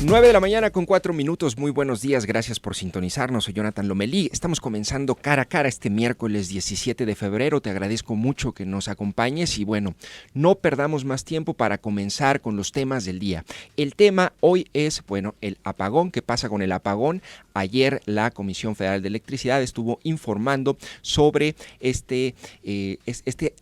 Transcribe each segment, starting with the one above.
9 de la mañana con 4 minutos, muy buenos días, gracias por sintonizarnos, soy Jonathan Lomelí, estamos comenzando cara a cara este miércoles 17 de febrero, te agradezco mucho que nos acompañes y bueno, no perdamos más tiempo para comenzar con los temas del día. El tema hoy es, bueno, el apagón. ¿Qué pasa con el apagón? Ayer la Comisión Federal de Electricidad estuvo informando sobre este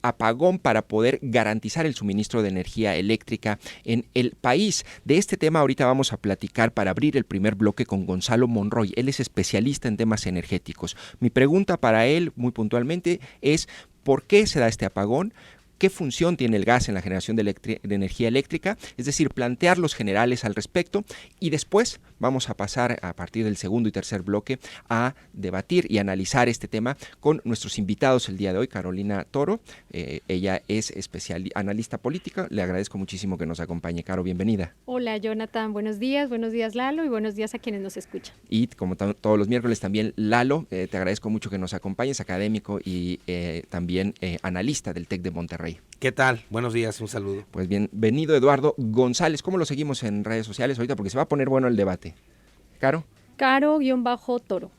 apagón para poder garantizar el suministro de energía eléctrica en el país. De este tema ahorita vamos a platicar para abrir el primer bloque con Gonzalo Monroy. Él es especialista en temas energéticos. Mi pregunta para él, muy puntualmente, es ¿por qué se da este apagón? ¿Qué función tiene el gas en la generación de energía eléctrica? Es decir, plantear los generales al respecto y después vamos a pasar a partir del segundo y tercer bloque a debatir y analizar este tema con nuestros invitados el día de hoy. Carolina Toro, ella es analista política. Le agradezco muchísimo que nos acompañe. Caro, bienvenida. Hola Jonathan, buenos días Lalo y buenos días a quienes nos escuchan. Y como todos los miércoles también Lalo, te agradezco mucho que nos acompañes, académico y también analista del TEC de Monterrey. ¿Qué tal? Buenos días, un saludo. Pues bienvenido Eduardo González. ¿Cómo lo seguimos en redes sociales ahorita? Porque se va a poner bueno el debate. ¿Caro? Caro-Toro.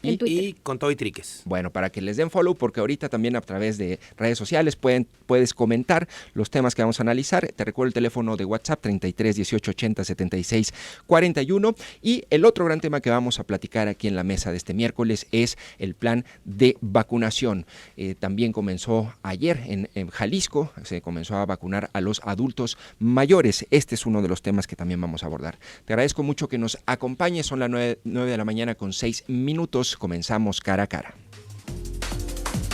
Y con todo y triques. Bueno, para que les den follow, porque ahorita también a través de redes sociales puedes comentar los temas que vamos a analizar. Te recuerdo el teléfono de WhatsApp 33 18 80 76 41. Y el otro gran tema que vamos a platicar aquí en la mesa de este miércoles es el plan de vacunación. También comenzó ayer en Jalisco, se comenzó a vacunar a los adultos mayores. Este es uno de los temas que también vamos a abordar. Te agradezco mucho que nos acompañes. Son las 9 de la mañana con 6 minutos. Comenzamos cara a cara.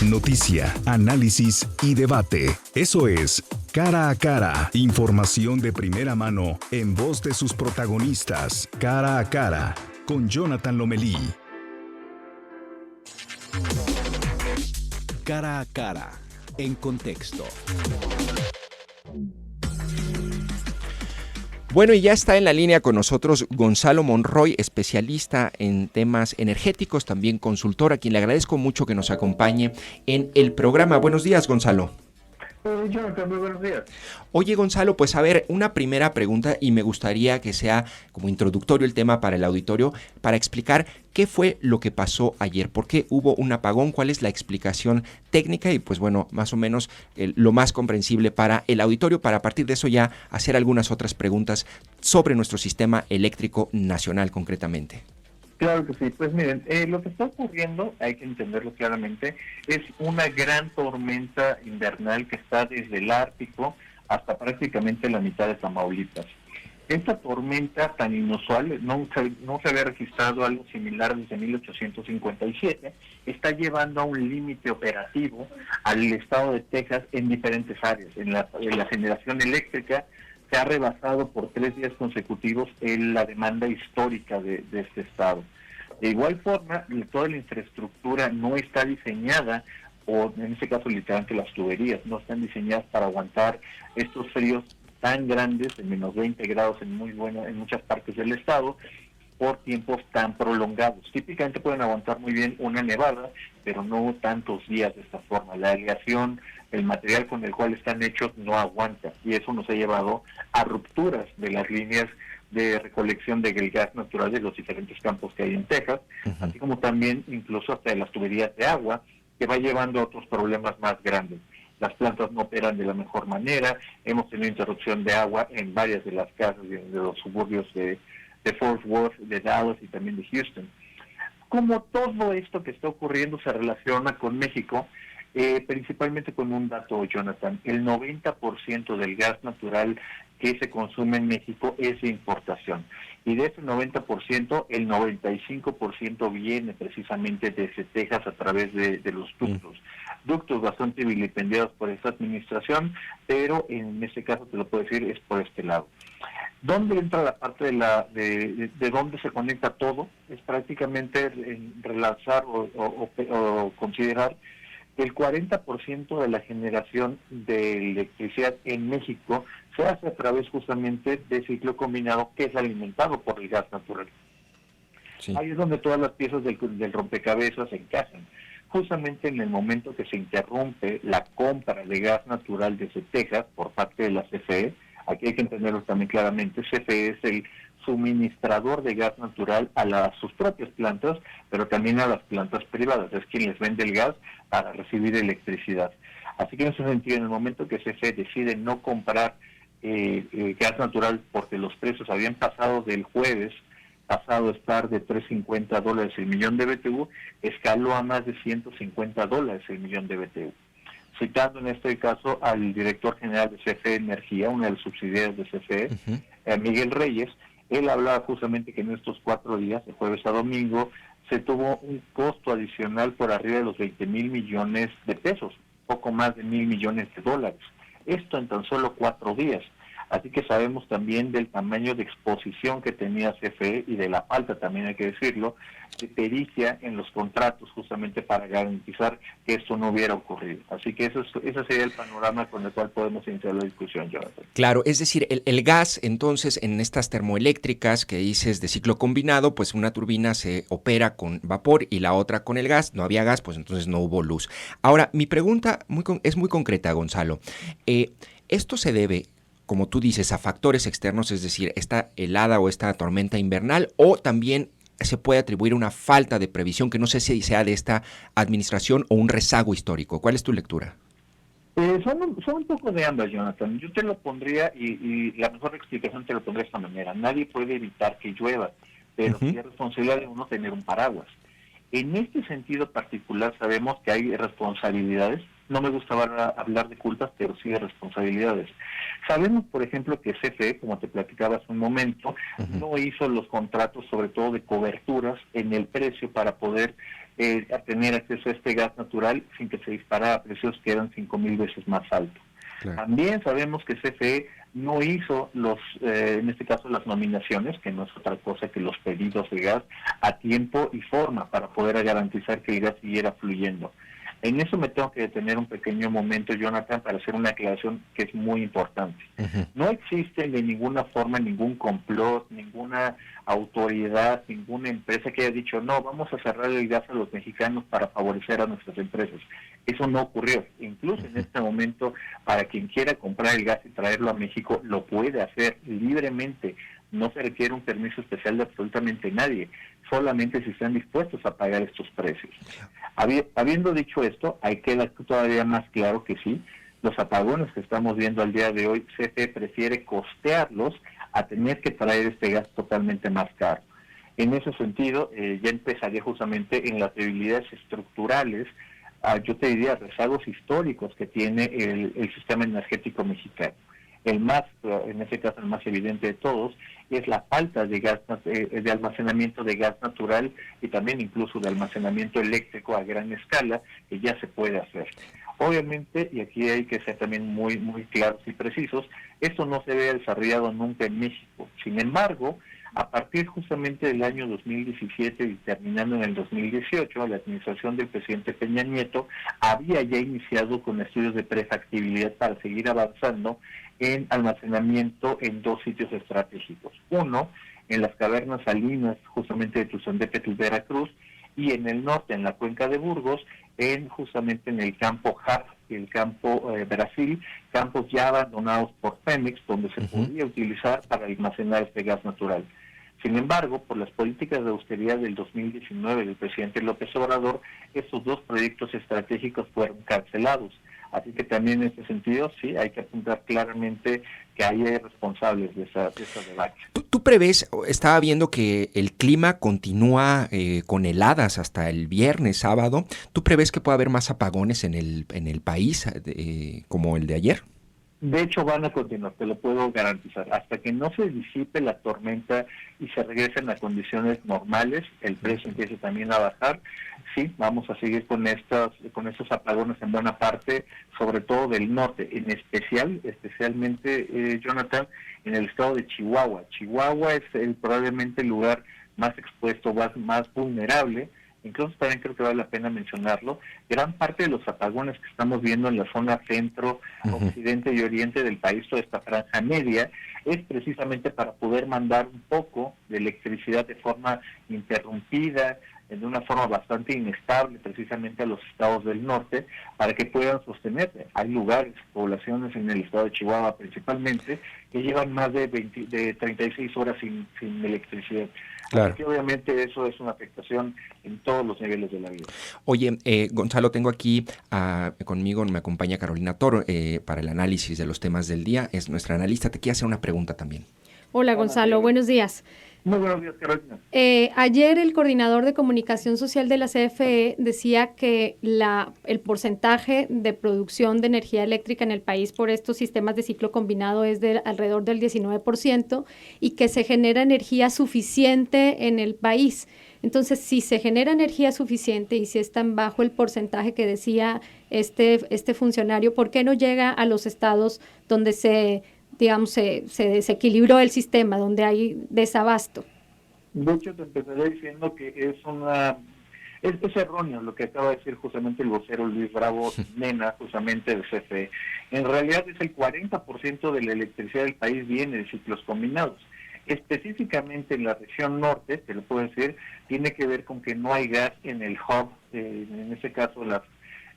Noticia, análisis y debate. Eso es Cara a Cara. Información de primera mano en voz de sus protagonistas. Cara a Cara con Jonathan Lomelí. Cara a Cara en contexto. Bueno, y ya está en la línea con nosotros Gonzalo Monroy, especialista en temas energéticos, también consultor, a quien le agradezco mucho que nos acompañe en el programa. Buenos días, Gonzalo. Jonathan, muy buenos días. Oye, Gonzalo, pues a ver, una primera pregunta y me gustaría que sea como introductorio el tema para el auditorio, para explicar qué fue lo que pasó ayer, por qué hubo un apagón, cuál es la explicación técnica y pues bueno, más o menos lo más comprensible para el auditorio, para a partir de eso ya hacer algunas otras preguntas sobre nuestro sistema eléctrico nacional concretamente. Claro que sí, pues miren, lo que está ocurriendo, hay que entenderlo claramente, es una gran tormenta invernal que está desde el Ártico hasta prácticamente la mitad de Tamaulipas. Esta tormenta tan inusual, no se había registrado algo similar desde 1857, está llevando a un límite operativo al estado de Texas en diferentes áreas. En la generación eléctrica se ha rebasado por 3 días consecutivos la demanda histórica de este estado. De igual forma, toda la infraestructura no está diseñada, o en este caso literalmente las tuberías, no están diseñadas para aguantar estos fríos tan grandes, de menos 20 grados en muchas partes del estado, por tiempos tan prolongados. Típicamente pueden aguantar muy bien una nevada, pero no tantos días de esta forma. La aleación, el material con el cual están hechos no aguanta, y eso nos ha llevado a rupturas de las líneas de recolección del gas natural de los diferentes campos que hay en Texas, así como también incluso hasta de las tuberías de agua, que va llevando a otros problemas más grandes. Las plantas no operan de la mejor manera, hemos tenido interrupción de agua en varias de las casas de los suburbios de Fort Worth, de Dallas y también de Houston. Como todo esto que está ocurriendo se relaciona con México, principalmente con un dato, Jonathan: el 90% del gas natural que se consume en México es de importación. Y de ese 90%, el 95% viene precisamente desde Texas a través de los ductos. Ductos bastante vilipendiados por esta administración, pero en este caso te lo puedo decir, es por este lado. ¿Dónde entra la parte de dónde se conecta todo? Es prácticamente relanzar o considerar que el 40% de la generación de electricidad en México se hace a través justamente de ciclo combinado, que es alimentado por el gas natural. Sí. Ahí es donde todas las piezas del rompecabezas se encajan. Justamente en el momento que se interrumpe la compra de gas natural desde Texas por parte de la CFE, aquí hay que entenderlo también claramente, CFE es el suministrador de gas natural a sus propias plantas, pero también a las plantas privadas, es quien les vende el gas para recibir electricidad. Así que en ese sentido, en el momento que CFE decide no comprar gas natural porque los precios habían pasado del jueves pasado a estar de $350 el millón de BTU, escaló a más de $150 el millón de BTU. Citando en este caso al director general de CFE Energía, una de las subsidiarias de CFE, Miguel Reyes, él hablaba justamente que en estos 4 días, de jueves a domingo, se tuvo un costo adicional por arriba de los 20,000 millones de pesos, poco más de $1,000 millones. Esto en tan solo 4 días. Así que sabemos también del tamaño de exposición que tenía CFE y de la falta, también hay que decirlo, de pericia en los contratos justamente para garantizar que esto no hubiera ocurrido. Así que ese sería el panorama con el cual podemos iniciar la discusión, Jonathan. Claro, es decir, el gas, entonces, en estas termoeléctricas que dices de ciclo combinado, pues una turbina se opera con vapor y la otra con el gas. No había gas, pues entonces no hubo luz. Ahora, mi pregunta es muy concreta, Gonzalo. ¿Esto se debe, como tú dices, a factores externos, es decir, esta helada o esta tormenta invernal, o también se puede atribuir una falta de previsión que no sé si sea de esta administración o un rezago histórico? ¿Cuál es tu lectura? Son un poco de ambas, Jonathan. Yo te lo pondría, y la mejor explicación te lo pondría de esta manera. Nadie puede evitar que llueva, pero sí es responsabilidad de uno tener un paraguas. En este sentido particular sabemos que hay responsabilidades. No me gusta hablar de culpas, pero sí de responsabilidades. Sabemos, por ejemplo, que CFE, como te platicaba hace un momento, no hizo los contratos, sobre todo de coberturas, en el precio para poder tener acceso a este gas natural sin que se disparara a precios que eran 5,000 veces más altos. Claro. También sabemos que CFE no hizo en este caso las nominaciones, que no es otra cosa que los pedidos de gas, a tiempo y forma para poder garantizar que el gas siguiera fluyendo. En eso me tengo que detener un pequeño momento, Jonathan, para hacer una aclaración que es muy importante. No existe de ninguna forma ningún complot, ninguna autoridad, ninguna empresa que haya dicho, no, vamos a cerrar el gas a los mexicanos para favorecer a nuestras empresas. Eso no ocurrió. Incluso en este momento, para quien quiera comprar el gas y traerlo a México, lo puede hacer libremente. No se requiere un permiso especial de absolutamente nadie, solamente si están dispuestos a pagar estos precios. Habiendo dicho esto, hay que quedar todavía más claro que sí, los apagones que estamos viendo al día de hoy, CFE prefiere costearlos a tener que traer este gas totalmente más caro. En ese sentido, ya empezaría justamente en las debilidades estructurales, yo te diría rezagos históricos que tiene el sistema energético mexicano. El más, en este caso el más evidente de todos, es la falta de gas, de almacenamiento de gas natural y también incluso de almacenamiento eléctrico a gran escala, que ya se puede hacer. Obviamente, y aquí hay que ser también muy claros y precisos, esto no se ve desarrollado nunca en México. Sin embargo, a partir justamente del año 2017 y terminando en el 2018, la administración del presidente Peña Nieto había ya iniciado con estudios de prefactibilidad para seguir avanzando en almacenamiento en 2 sitios estratégicos. Uno, en las cavernas salinas justamente de Tuzandépetl, Veracruz, y en el norte, en la cuenca de Burgos, justamente en el campo JAP, el campo Brasil, campos ya abandonados por Pemex, donde se podía utilizar para almacenar este gas natural. Sin embargo, por las políticas de austeridad del 2019 del presidente López Obrador, estos 2 proyectos estratégicos fueron cancelados. Así que también en este sentido, sí, hay que apuntar claramente que hay responsables de esa debate. ¿Tú prevés, estaba viendo que el clima continúa con heladas hasta el viernes, sábado, ¿tú prevés que pueda haber más apagones en el país como el de ayer? De hecho, van a continuar, te lo puedo garantizar. Hasta que no se disipe la tormenta y se regresen a condiciones normales, el precio empiece también a bajar. Sí, vamos a seguir con estos apagones en buena parte, sobre todo del norte, especialmente, Jonathan, en el estado de Chihuahua. Chihuahua es probablemente el lugar más expuesto, más vulnerable. Incluso también creo que vale la pena mencionarlo, gran parte de los apagones que estamos viendo en la zona centro, occidente y oriente del país, toda esta franja media, es precisamente para poder mandar un poco de electricidad de forma interrumpida, de una forma bastante inestable precisamente a los estados del norte para que puedan sostenerse. Hay lugares, poblaciones en el estado de Chihuahua principalmente, que llevan más de 36 horas sin electricidad. Claro. Así que obviamente eso es una afectación en todos los niveles de la vida. Oye, Gonzalo, tengo aquí conmigo, me acompaña Carolina Toro para el análisis de los temas del día. Es nuestra analista. Te quiero hacer una pregunta también. Hola, Gonzalo. Buenos días. Muy buenos días, Carolina. Ayer el coordinador de comunicación social de la CFE decía que el porcentaje de producción de energía eléctrica en el país por estos sistemas de ciclo combinado es de alrededor del 19% y que se genera energía suficiente en el país. Entonces, si se genera energía suficiente y si es tan bajo el porcentaje que decía este funcionario, ¿por qué no llega a los estados donde se desequilibró el sistema, donde hay desabasto? De hecho, te empezaré diciendo que es erróneo lo que acaba de decir justamente el vocero Luis Bravo Mena, justamente del CFE. En realidad es el 40% de la electricidad del país viene de ciclos combinados. Específicamente en la región norte, te lo puedo decir, tiene que ver con que no hay gas en el hub, en este caso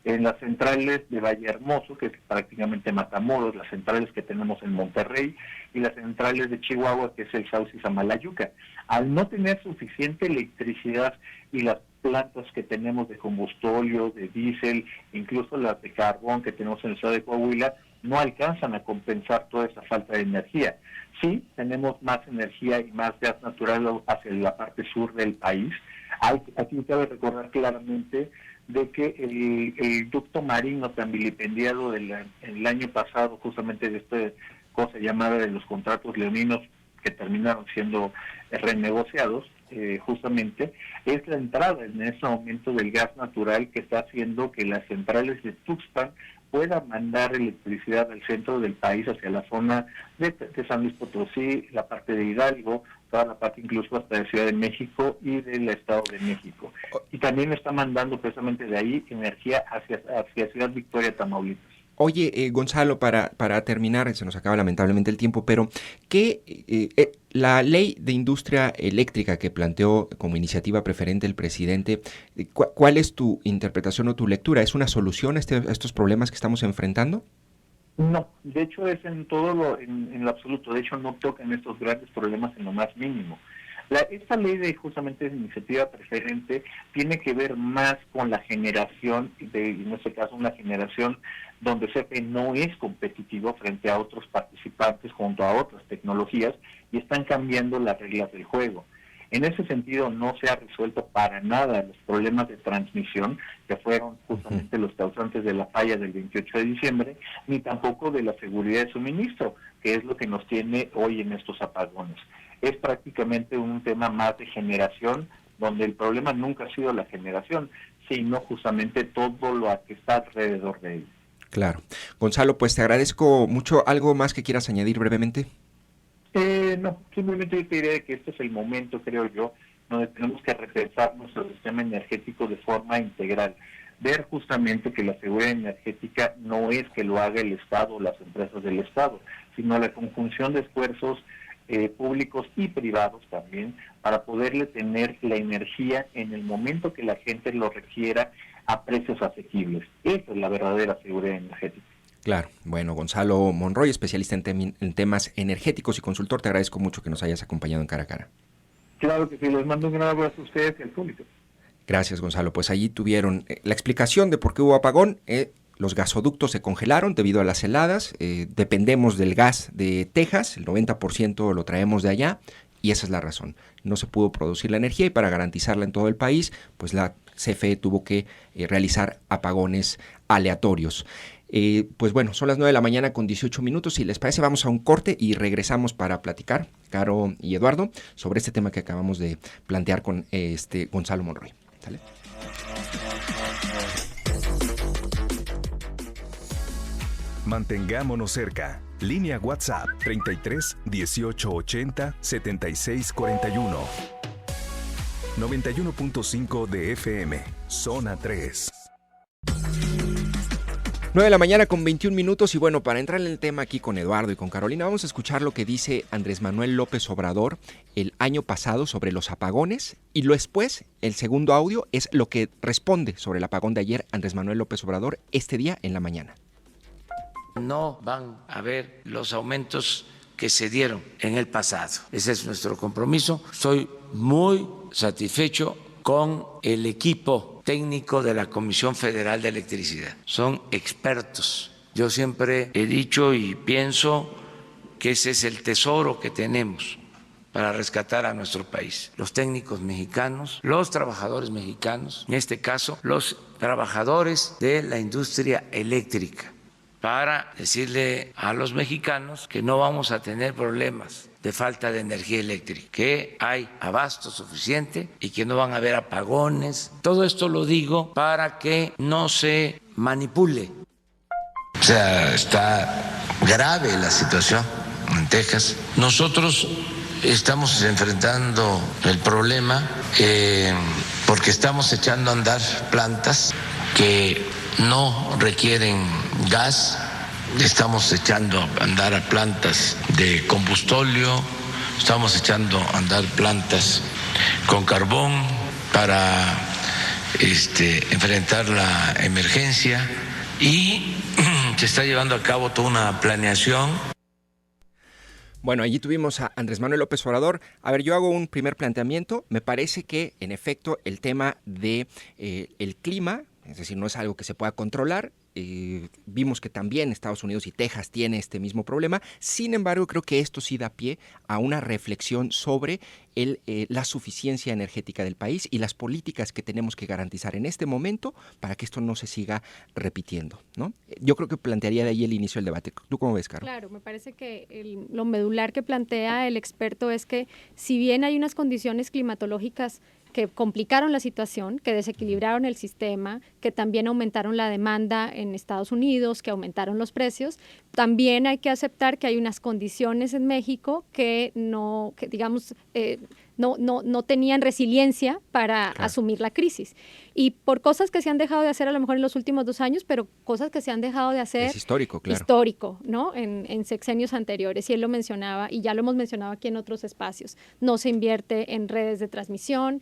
en las centrales de Vallehermoso, que es prácticamente Matamoros, las centrales que tenemos en Monterrey, y las centrales de Chihuahua, que es el Sauce y Samalayuca. Al no tener suficiente electricidad y las plantas que tenemos de combustóleo, de diésel, incluso las de carbón que tenemos en el estado de Coahuila, no alcanzan a compensar toda esa falta de energía. Sí, tenemos más energía y más gas natural hacia la parte sur del país. Aquí cabe recordar claramente de que el ducto marino tan vilipendiado el año pasado, justamente de esta cosa llamada de los contratos leoninos que terminaron siendo renegociados, justamente, es la entrada en ese momento del gas natural que está haciendo que las centrales de Tuxpan puedan mandar electricidad al centro del país, hacia la zona de San Luis Potosí, la parte de Hidalgo, toda la parte incluso hasta de Ciudad de México y del Estado de México. Y también está mandando precisamente de ahí energía hacia Ciudad Victoria, Tamaulipas. Oye, Gonzalo, para terminar, se nos acaba lamentablemente el tiempo, pero la ley de industria eléctrica que planteó como iniciativa preferente el presidente, ¿cuál es tu interpretación o tu lectura? ¿Es una solución a estos problemas que estamos enfrentando? No, de hecho es en todo en lo absoluto. De hecho no tocan estos grandes problemas en lo más mínimo. Esta ley de justamente de iniciativa preferente tiene que ver más con la generación, en este caso una generación donde CFE no es competitivo frente a otros participantes junto a otras tecnologías y están cambiando las reglas del juego. En ese sentido no se ha resuelto para nada los problemas de transmisión que fueron justamente los causantes de la falla del 28 de diciembre, ni tampoco de la seguridad de suministro, que es lo que nos tiene hoy en estos apagones. Es prácticamente un tema más de generación, donde el problema nunca ha sido la generación, sino justamente todo lo que está alrededor de él. Claro. Gonzalo, pues te agradezco mucho. ¿Algo más que quieras añadir brevemente? No, simplemente yo te diré que este es el momento, creo yo, donde tenemos que repensar nuestro sistema energético de forma integral. Ver justamente que la seguridad energética no es que lo haga el Estado o las empresas del Estado, sino la conjunción de esfuerzos públicos y privados también, para poderle tener la energía en el momento que la gente lo requiera a precios asequibles. Esa es la verdadera seguridad energética. Claro. Bueno, Gonzalo Monroy, especialista en temas energéticos y consultor, te agradezco mucho que nos hayas acompañado en Cara a Cara. Claro que sí, les mando un gran abrazo a ustedes y al público. Gracias, Gonzalo. Pues allí tuvieron la explicación de por qué hubo apagón. Los gasoductos se congelaron debido a las heladas. Dependemos del gas de Texas, el 90% lo traemos de allá, y esa es la razón. No se pudo producir la energía y para garantizarla en todo el país, pues la CFE tuvo que realizar apagones aleatorios. Pues bueno, son las 9 de la mañana con 18 minutos. Si les parece, vamos a un corte y regresamos para platicar, Caro y Eduardo, sobre este tema que acabamos de plantear con Gonzalo Monroy. ¿Sale? Mantengámonos cerca. Línea WhatsApp 33 18 80 76 41. 91.5 de FM, Zona 3. 9 de la mañana con 21 minutos y bueno, para entrar en el tema aquí con Eduardo y con Carolina, vamos a escuchar lo que dice Andrés Manuel López Obrador el año pasado sobre los apagones y después, el segundo audio es lo que responde sobre el apagón de ayer Andrés Manuel López Obrador este día en la mañana. No van a haber los aumentos que se dieron en el pasado. Ese es nuestro compromiso. Estoy muy satisfecho con el equipo técnico de la Comisión Federal de Electricidad. Son expertos. Yo siempre he dicho y pienso que ese es el tesoro que tenemos para rescatar a nuestro país. Los técnicos mexicanos, los trabajadores mexicanos, en este caso, los trabajadores de la industria eléctrica, para decirle a los mexicanos que no vamos a tener problemas de falta de energía eléctrica, que hay abasto suficiente y que no van a haber apagones. Todo esto lo digo para que no se manipule. O sea, está grave la situación en Texas. Nosotros estamos enfrentando el problema porque estamos echando a andar plantas que no requieren gas. Estamos echando a andar a plantas de combustóleo, estamos echando a andar plantas con carbón para enfrentar la emergencia y se está llevando a cabo toda una planeación. Bueno, allí tuvimos a Andrés Manuel López Obrador. A ver, yo hago un primer planteamiento. Me parece que, en efecto, el tema de el clima, es decir, no es algo que se pueda controlar. Vimos que también Estados Unidos y Texas tiene este mismo problema. Sin embargo, creo que esto sí da pie a una reflexión sobre la suficiencia energética del país y las políticas que tenemos que garantizar en este momento para que esto no se siga repitiendo, ¿no? Yo creo que plantearía de ahí el inicio del debate. ¿Tú cómo ves, Caro? Claro, me parece que lo medular que plantea el experto es que si bien hay unas condiciones climatológicas que complicaron la situación, que desequilibraron el sistema, que también aumentaron la demanda en Estados Unidos, que aumentaron los precios, también hay que aceptar que hay unas condiciones en México que no tenían resiliencia para asumir la crisis. Y por cosas que se han dejado de hacer a lo mejor en los últimos 2 años, pero cosas que se han dejado de hacer. Es histórico, claro. Histórico, ¿no? En sexenios anteriores, y él lo mencionaba, y ya lo hemos mencionado aquí en otros espacios. No se invierte en redes de transmisión,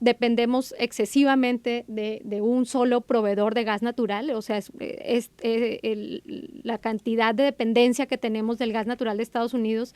dependemos excesivamente de un solo proveedor de gas natural, o sea, la cantidad de dependencia que tenemos del gas natural de Estados Unidos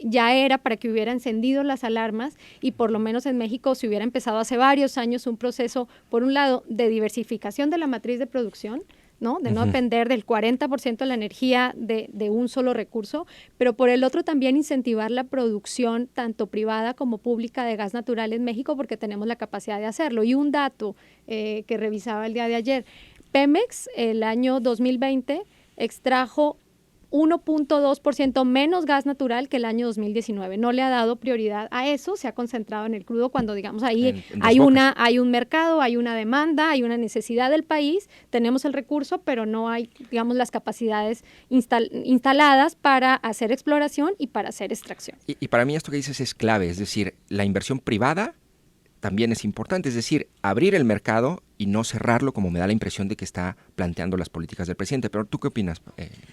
ya era para que hubiera encendido las alarmas y por lo menos en México se hubiera empezado hace varios años un proceso, por un lado, de diversificación de la matriz de producción, ¿no? De no depender del 40% de la energía de un solo recurso, pero por el otro también incentivar la producción tanto privada como pública de gas natural en México porque tenemos la capacidad de hacerlo. Y un dato que revisaba el día de ayer, Pemex el año 2020 extrajo 1.2% menos gas natural que el año 2019. No le ha dado prioridad a eso, se ha concentrado en el crudo cuando, digamos, ahí hay un mercado, hay una demanda, hay una necesidad del país, tenemos el recurso, pero no hay, digamos, las capacidades instaladas para hacer exploración y para hacer extracción. Y para mí esto que dices es clave, es decir, la inversión privada también es importante, es decir, abrir el mercado y no cerrarlo como me da la impresión de que está planteando las políticas del presidente. Pero ¿tú qué opinas,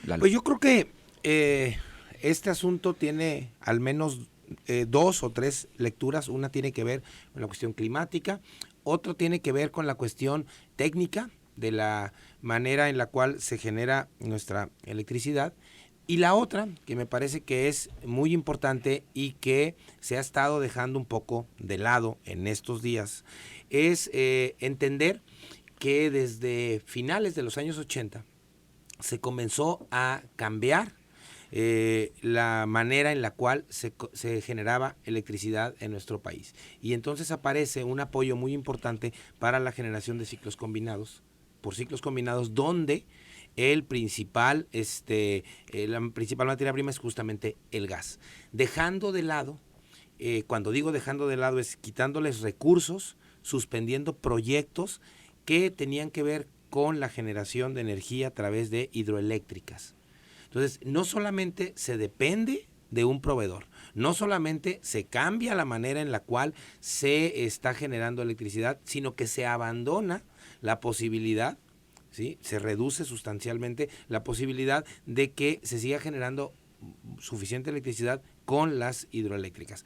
Lalo? Pues yo creo que este asunto tiene al menos 2 o 3 lecturas. Una tiene que ver con la cuestión climática, otro tiene que ver con la cuestión técnica de la manera en la cual se genera nuestra electricidad. Y la otra, que me parece que es muy importante y que se ha estado dejando un poco de lado en estos días, es entender que desde finales de los años 80 se comenzó a cambiar la manera en la cual se generaba electricidad en nuestro país. Y entonces aparece un apoyo muy importante para la generación de ciclos combinados, por ciclos combinados donde la principal materia prima es justamente el gas. Dejando de lado, cuando digo dejando de lado es quitándoles recursos, suspendiendo proyectos que tenían que ver con la generación de energía a través de hidroeléctricas. Entonces, no solamente se depende de un proveedor, no solamente se cambia la manera en la cual se está generando electricidad, sino que se abandona la posibilidad ¿sí? Se reduce sustancialmente la posibilidad de que se siga generando suficiente electricidad con las hidroeléctricas.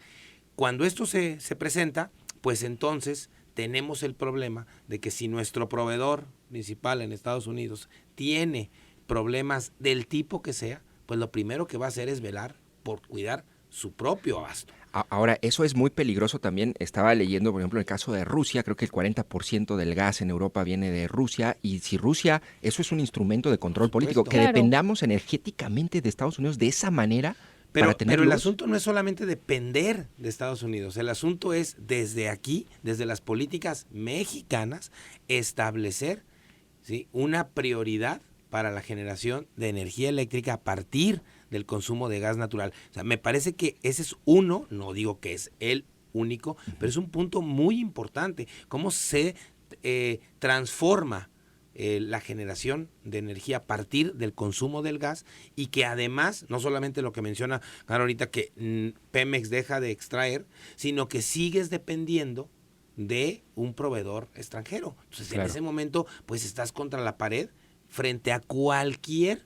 Cuando esto se presenta, pues entonces tenemos el problema de que si nuestro proveedor principal en Estados Unidos tiene problemas del tipo que sea, pues lo primero que va a hacer es velar por cuidar su propio abasto. Ahora, eso es muy peligroso también. Estaba leyendo, por ejemplo, en el caso de Rusia, creo que el 40% del gas en Europa viene de Rusia, y si Rusia, eso es un instrumento de control político, que Claro. dependamos energéticamente de Estados Unidos de esa manera para tener Pero el luz. asunto no es solamente depender de Estados Unidos, el asunto es desde aquí, desde las políticas mexicanas, establecer, ¿sí?, una prioridad para la generación de energía eléctrica a partir del consumo de gas natural. O sea, me parece que ese es uno, no digo que es el único, pero es un punto muy importante, cómo se transforma la generación de energía a partir del consumo del gas, y que además, no solamente lo que menciona ahorita, que Pemex deja de extraer, sino que sigues dependiendo de un proveedor extranjero. Entonces, claro, en ese momento, pues estás contra la pared frente a cualquier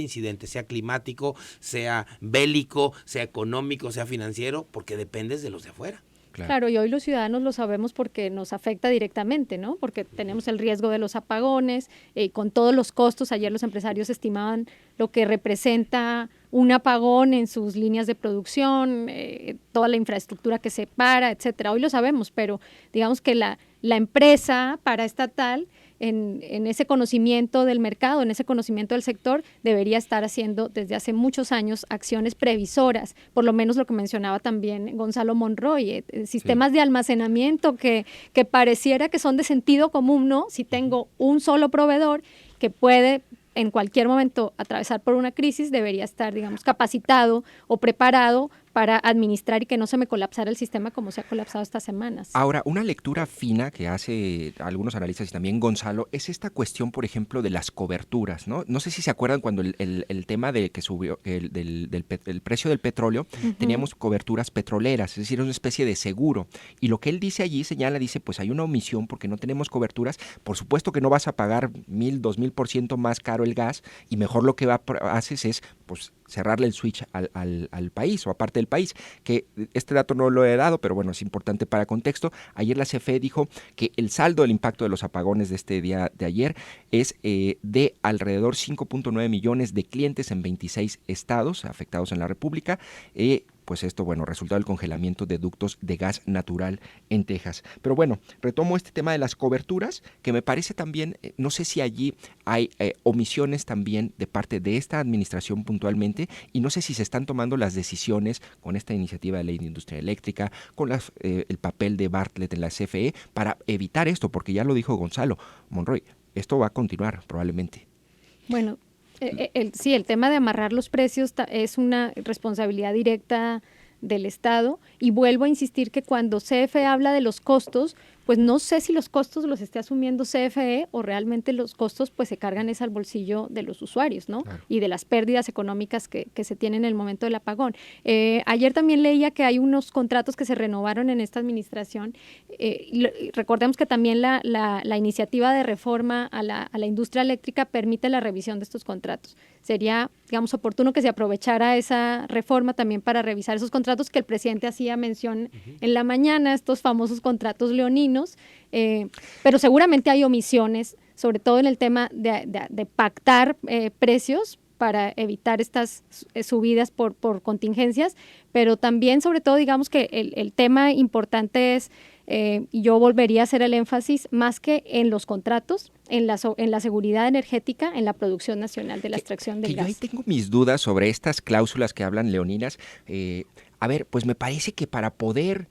incidente, sea climático, sea bélico, sea económico, sea financiero, porque dependes de los de afuera. Claro, y hoy los ciudadanos lo sabemos porque nos afecta directamente, ¿no? Porque tenemos el riesgo de los apagones, con todos los costos. Ayer los empresarios estimaban lo que representa un apagón en sus líneas de producción, toda la infraestructura que se para, etcétera. Hoy lo sabemos, pero digamos que la empresa paraestatal, en ese conocimiento del mercado, en ese conocimiento del sector, debería estar haciendo desde hace muchos años acciones previsoras, por lo menos lo que mencionaba también Gonzalo Monroy, sistemas de almacenamiento que pareciera que son de sentido común, ¿no? Si tengo un solo proveedor que puede en cualquier momento atravesar por una crisis, debería estar, digamos, capacitado o preparado para administrar y que no se me colapsara el sistema como se ha colapsado estas semanas. Ahora, una lectura fina que hace algunos analistas y también Gonzalo es esta cuestión, por ejemplo, de las coberturas, ¿no? No sé si se acuerdan cuando el tema de que subió el precio del petróleo, teníamos coberturas petroleras, es decir, una especie de seguro. Y lo que él dice allí, dice, pues hay una omisión porque no tenemos coberturas. Por supuesto que no vas a pagar 1,000, 2,000% más caro el gas, y mejor lo que haces es, pues, cerrarle el switch al país o a parte del país, que este dato no lo he dado, pero bueno, es importante para contexto. Ayer la CFE dijo que el saldo del impacto de los apagones de este día de ayer es de alrededor 5.9 millones de clientes en 26 estados afectados en la República. Pues esto, bueno, resultado del congelamiento de ductos de gas natural en Texas. Pero bueno, retomo este tema de las coberturas, que me parece también, no sé si allí hay omisiones también de parte de esta administración puntualmente, y no sé si se están tomando las decisiones con esta iniciativa de ley de industria eléctrica, con el papel de Bartlett en la CFE, para evitar esto, porque ya lo dijo Gonzalo Monroy, esto va a continuar probablemente. Bueno, sí, el tema de amarrar los precios es una responsabilidad directa del Estado, y vuelvo a insistir que cuando CFE habla de los costos, pues no sé si los costos los esté asumiendo CFE o realmente los costos pues se cargan es al bolsillo de los usuarios, ¿no? Claro. Y de las pérdidas económicas que se tienen en el momento del apagón. Ayer también leía que hay unos contratos que se renovaron en esta administración. Recordemos que también la iniciativa de reforma a la industria eléctrica permite la revisión de estos contratos. Sería, digamos, oportuno que se aprovechara esa reforma también para revisar esos contratos que el presidente hacía mención en la mañana, estos famosos contratos leoninos, pero seguramente hay omisiones, sobre todo en el tema de pactar precios para evitar estas subidas por contingencias, pero también, sobre todo, digamos que el tema importante es, y yo volvería a hacer el énfasis, más que en los contratos, en la seguridad energética, en la producción nacional de la extracción del gas. Yo ahí tengo mis dudas sobre estas cláusulas que hablan leoninas. A ver, pues me parece que para poder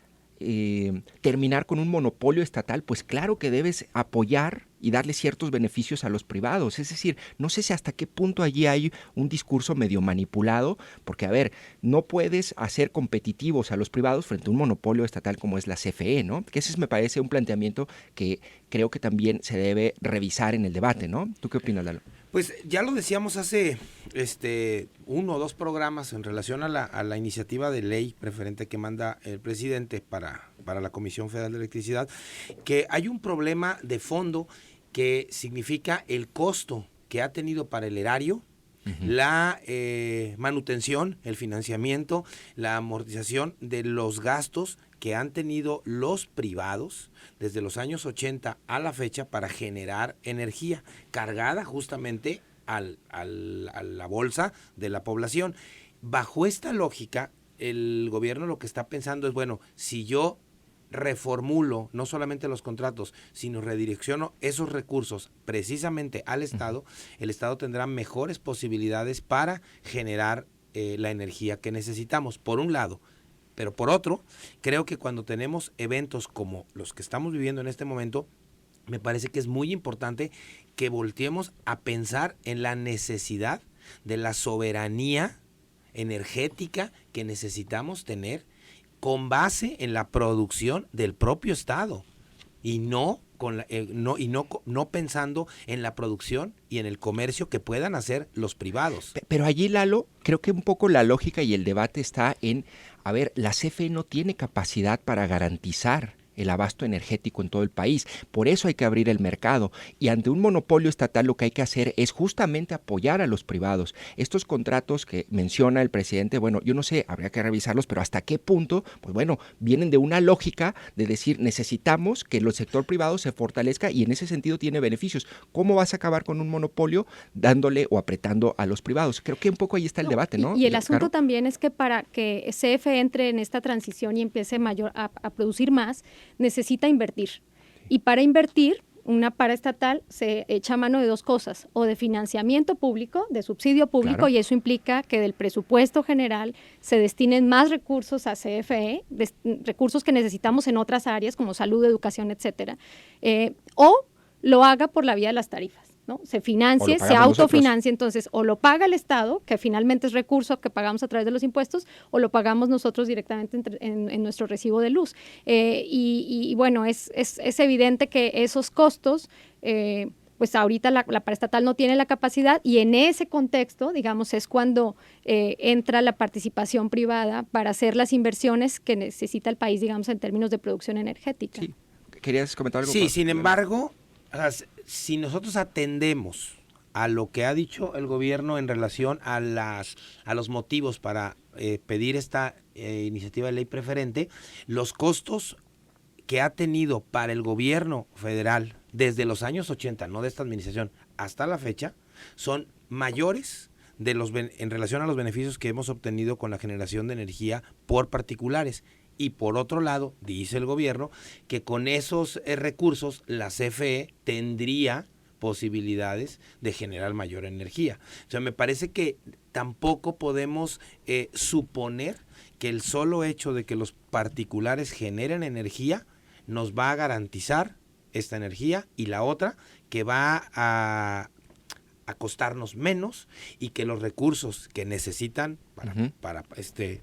terminar con un monopolio estatal, pues claro que debes apoyar y darle ciertos beneficios a los privados. Es decir, no sé si hasta qué punto allí hay un discurso medio manipulado, porque a ver, no puedes hacer competitivos a los privados frente a un monopolio estatal como es la CFE, ¿no? Que ese me parece un planteamiento que creo que también se debe revisar en el debate, ¿no? ¿Tú qué opinas, Lalo? Pues ya lo decíamos hace 1 o 2 programas en relación a la iniciativa de ley preferente que manda el presidente para la Comisión Federal de Electricidad, que hay un problema de fondo que significa el costo que ha tenido para el erario, la manutención, el financiamiento, la amortización de los gastos que han tenido los privados desde los años 80 a la fecha para generar energía cargada justamente a la bolsa de la población. Bajo esta lógica, el gobierno lo que está pensando es, bueno, si yo reformulo no solamente los contratos, sino redirecciono esos recursos precisamente al Estado, el Estado tendrá mejores posibilidades para generar la energía que necesitamos, por un lado. Pero por otro, creo que cuando tenemos eventos como los que estamos viviendo en este momento, me parece que es muy importante que volteemos a pensar en la necesidad de la soberanía energética que necesitamos tener con base en la producción del propio Estado y no pensando en la producción y en el comercio que puedan hacer los privados. Pero allí, Lalo, creo que un poco la lógica y el debate está en, a ver, la CFE no tiene capacidad para garantizar el abasto energético en todo el país. Por eso hay que abrir el mercado. Y ante un monopolio estatal lo que hay que hacer es justamente apoyar a los privados. Estos contratos que menciona el presidente, bueno, yo no sé, habría que revisarlos, pero hasta qué punto, pues bueno, vienen de una lógica de decir, necesitamos que el sector privado se fortalezca y en ese sentido tiene beneficios. ¿Cómo vas a acabar con un monopolio dándole o apretando a los privados? Creo que un poco ahí está el debate, ¿no? Y el asunto también es que para que CFE entre en esta transición y empiece a producir más, necesita invertir. Y para invertir, una paraestatal se echa mano de dos cosas, o de financiamiento público, de subsidio público, claro, y eso implica que del presupuesto general se destinen más recursos a CFE, recursos que necesitamos en otras áreas como salud, educación, etcétera, o lo haga por la vía de las tarifas, ¿no? Se financie, se autofinancie, entonces o lo paga el Estado, que finalmente es recurso que pagamos a través de los impuestos, o lo pagamos nosotros directamente en nuestro recibo de luz. Y bueno, es evidente que esos costos, pues ahorita la paraestatal no tiene la capacidad y en ese contexto, digamos, es cuando entra la participación privada para hacer las inversiones que necesita el país, digamos, en términos de producción energética. Sí. ¿Querías comentar algo? Sí, sin embargo, si nosotros atendemos a lo que ha dicho el gobierno en relación a los motivos para pedir esta iniciativa de ley preferente, los costos que ha tenido para el gobierno federal desde los años 80, no de esta administración, hasta la fecha, son mayores en relación a los beneficios que hemos obtenido con la generación de energía por particulares. Y por otro lado, dice el gobierno que con esos recursos la CFE tendría posibilidades de generar mayor energía. O sea, me parece que tampoco podemos suponer que el solo hecho de que los particulares generen energía nos va a garantizar esta energía, y la otra, que va a costarnos menos y que los recursos que necesitan para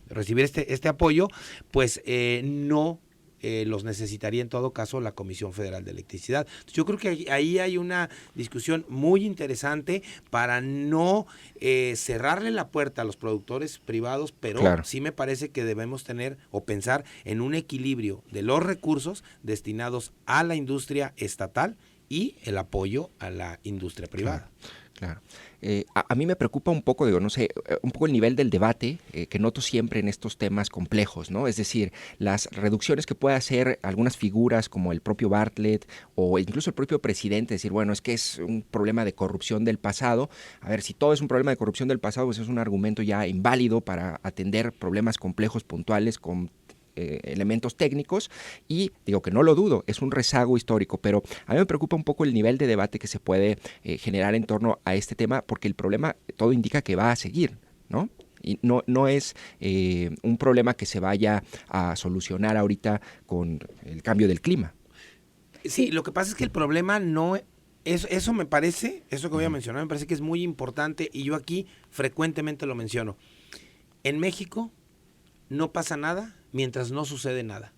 recibir este apoyo, pues no los necesitaría en todo caso la Comisión Federal de Electricidad. Yo creo que ahí hay una discusión muy interesante para no cerrarle la puerta a los productores privados, pero claro, sí me parece que debemos tener o pensar en un equilibrio de los recursos destinados a la industria estatal y el apoyo a la industria privada. Claro. A mí me preocupa un poco, un poco el nivel del debate que noto siempre en estos temas complejos, ¿no? Es decir, las reducciones que puede hacer algunas figuras como el propio Bartlett o incluso el propio presidente, decir, bueno, es que es un problema de corrupción del pasado. A ver, si todo es un problema de corrupción del pasado, pues es un argumento ya inválido para atender problemas complejos, puntuales, con elementos técnicos, y digo que no lo dudo, es un rezago histórico, pero a mí me preocupa un poco el nivel de debate que se puede generar en torno a este tema, porque el problema todo indica que va a seguir, ¿no? Y no es un problema que se vaya a solucionar ahorita con el cambio del clima. Sí, lo que pasa es que el problema no... Eso me parece, eso que voy a mencionar, me parece que es muy importante, y yo aquí frecuentemente lo menciono. En México no pasa nada mientras no sucede nada.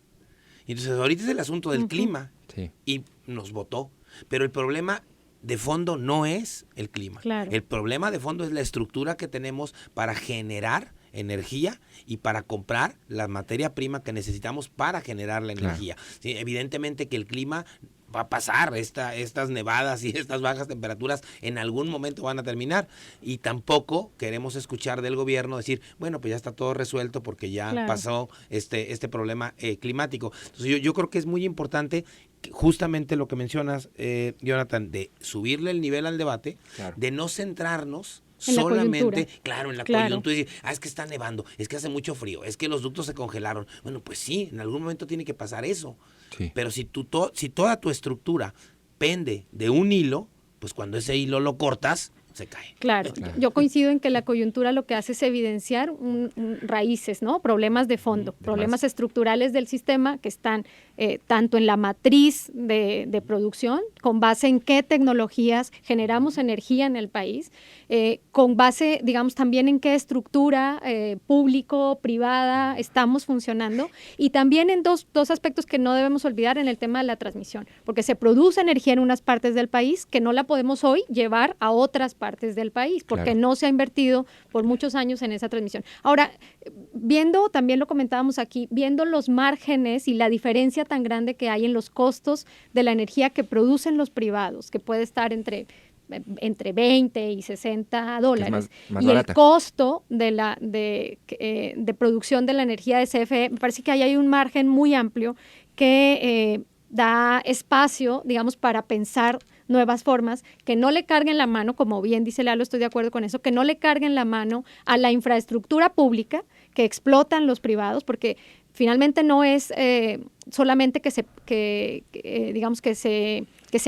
Entonces, ahorita es el asunto del clima, sí, y nos votó. Pero el problema de fondo no es el clima. Claro. El problema de fondo es la estructura que tenemos para generar energía y para comprar la materia prima que necesitamos para generar la energía. Claro. Sí, evidentemente que el clima va a pasar, estas nevadas y estas bajas temperaturas en algún momento van a terminar, y tampoco queremos escuchar del gobierno decir, bueno, pues ya está todo resuelto porque ya pasó este problema climático. Entonces yo creo que es muy importante justamente lo que mencionas, Jonathan, de subirle el nivel al debate, de no centrarnos solamente, en la coyuntura, y decir, es que está nevando, es que hace mucho frío, es que los ductos se congelaron. Bueno, pues sí, en algún momento tiene que pasar eso. Sí. Pero si toda tu estructura pende de un hilo, pues cuando ese hilo lo cortas, se cae. Claro, yo coincido en que la coyuntura lo que hace es evidenciar raíces, ¿no? Problemas de fondo, problemas estructurales del sistema que están tanto en la matriz de producción, con base en qué tecnologías generamos energía en el país, con base, digamos, también en qué estructura público, privada estamos funcionando, y también en dos aspectos que no debemos olvidar en el tema de la transmisión, porque se produce energía en unas partes del país que no la podemos hoy llevar a otras partes del país, porque no se ha invertido por muchos años en esa transmisión. Ahora, viendo, también lo comentábamos aquí, viendo los márgenes y la diferencia tan grande que hay en los costos de la energía que producen los privados, que puede estar entre 20 y $60, más y barata. El costo de producción de la energía de CFE, me parece que ahí hay un margen muy amplio que da espacio, digamos, para pensar nuevas formas, que no le carguen la mano, como bien dice Lalo, estoy de acuerdo con eso, que no le carguen la mano a la infraestructura pública que explotan los privados, porque finalmente no es solamente que se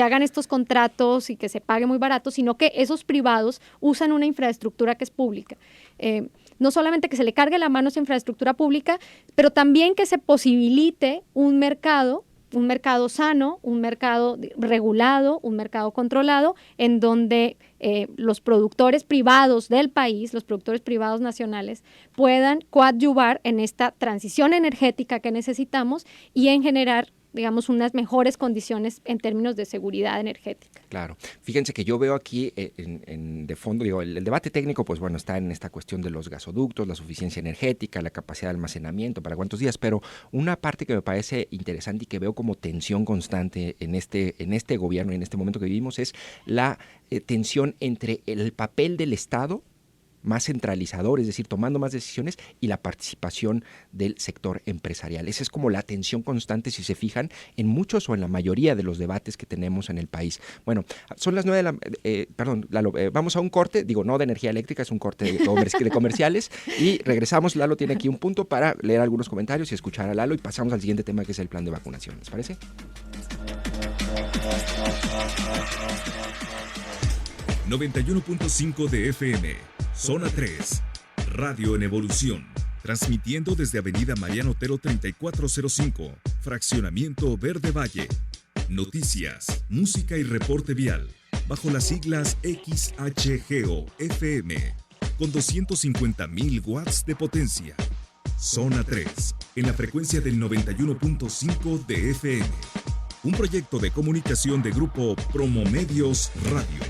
hagan estos contratos y que se pague muy barato, sino que esos privados usan una infraestructura que es pública. No solamente que se le cargue la mano a esa infraestructura pública, pero también que se posibilite un mercado sano, un mercado regulado, un mercado controlado, en donde los productores privados del país, los productores privados nacionales, puedan coadyuvar en esta transición energética que necesitamos y en generar, digamos, unas mejores condiciones en términos de seguridad energética. Claro. Fíjense que yo veo aquí de fondo, digo, el debate técnico, pues bueno, está en esta cuestión de los gasoductos, la suficiencia energética, la capacidad de almacenamiento, para cuántos días, pero una parte que me parece interesante y que veo como tensión constante en este gobierno y en este momento que vivimos es la tensión entre el papel del Estado más centralizador, es decir, tomando más decisiones, y la participación del sector empresarial. Esa es como la tensión constante, si se fijan, en muchos o en la mayoría de los debates que tenemos en el país. Bueno, son las 9 de Lalo, vamos a un corte, digo, no de energía eléctrica, es un corte de comerciales, y regresamos. Lalo tiene aquí un punto para leer algunos comentarios y escuchar a Lalo, y pasamos al siguiente tema, que es el plan de vacunación. ¿Les parece? 91.5 de FM, Zona 3, Radio en Evolución, transmitiendo desde Avenida Mariano Otero 3405, Fraccionamiento Verde Valle. Noticias, música y reporte vial, bajo las siglas XHGO-FM, con 250.000 watts de potencia. Zona 3, en la frecuencia del 91.5 de FM. Un proyecto de comunicación de Grupo Promomedios Radio.